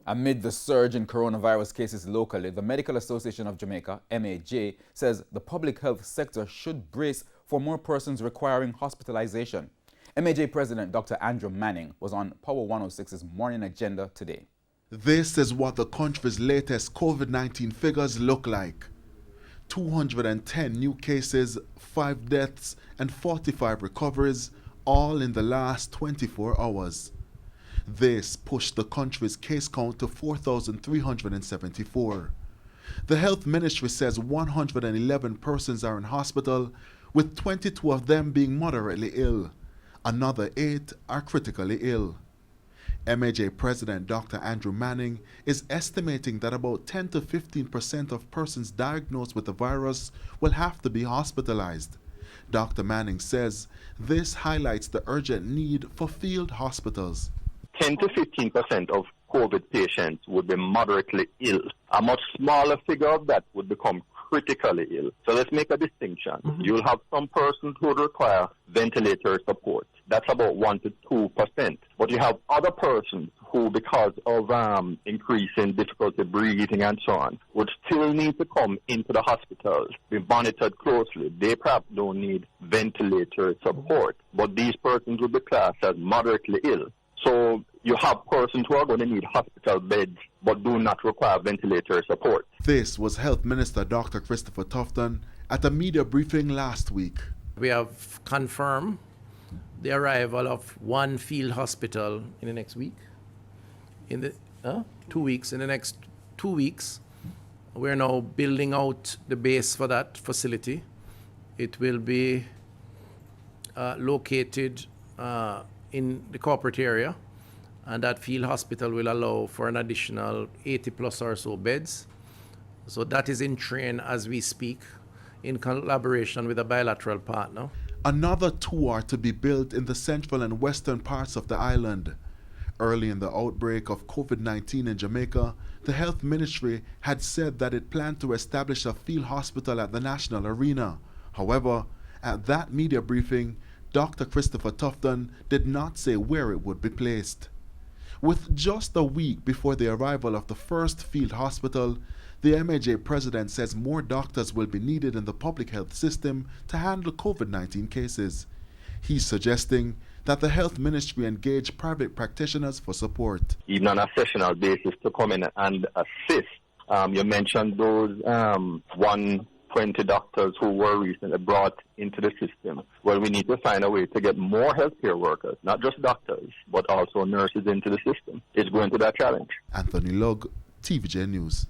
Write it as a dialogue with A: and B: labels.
A: Amid the surge in coronavirus cases locally, the Medical Association of Jamaica, MAJ, says the public health sector should brace for more persons requiring hospitalization. MAJ President Dr. Andrew Manning was on Power 106's Morning Agenda today.
B: This is what the country's latest COVID-19 figures look like. 210 new cases, 5 deaths, and 45 recoveries, all in the last 24 hours. This pushed the country's case count to 4,374. The Health Ministry says 111 persons are in hospital, with 22 of them being moderately ill. Another 8 are critically ill. MAJ President Dr. Andrew Manning is estimating that about 10 to 15% of persons diagnosed with the virus will have to be hospitalized. Dr. Manning says this highlights the urgent need for field hospitals.
C: 10 to 15% of COVID patients would be moderately ill. A much smaller figure of that would become critically ill. So let's make a distinction. You'll have some persons who would require ventilator support. That's about 1 to 2%. But you have other persons who, because of increasing difficulty breathing and so on, would still need to come into the hospitals, be monitored closely. They perhaps don't need ventilator support, but these persons would be classed as moderately ill. So you have persons who are going to need hospital beds but do not require ventilator support.
B: This was Health Minister Dr. Christopher Tufton at a media briefing last week.
D: We have confirmed the arrival of one field hospital in the next week. In the 2 weeks. In the next 2 weeks, we're now building out the base for that facility. It will be located in the corporate area, and that field hospital will allow for an additional 80 plus or so beds. So that is in train as we speak, in collaboration with a bilateral partner.
B: Another 2 are to be built in the central and western parts of the island. Early in the outbreak of COVID-19 in Jamaica, the Health Ministry had said that it planned to establish a field hospital at the National Arena. However, at that media briefing, Dr. Christopher Tufton did not say where it would be placed. With just a week before the arrival of the first field hospital, the MAJ president says more doctors will be needed in the public health system to handle COVID-19 cases. He's suggesting that the health ministry engage private practitioners for support.
C: Even on a sessional basis to come in and assist. You mentioned those 120 doctors who were recently brought into the system. Well, we need to find a way to get more healthcare workers, not just doctors, but also nurses into the system. It's going to be a challenge.
B: Anthony Lugg, TVJ News.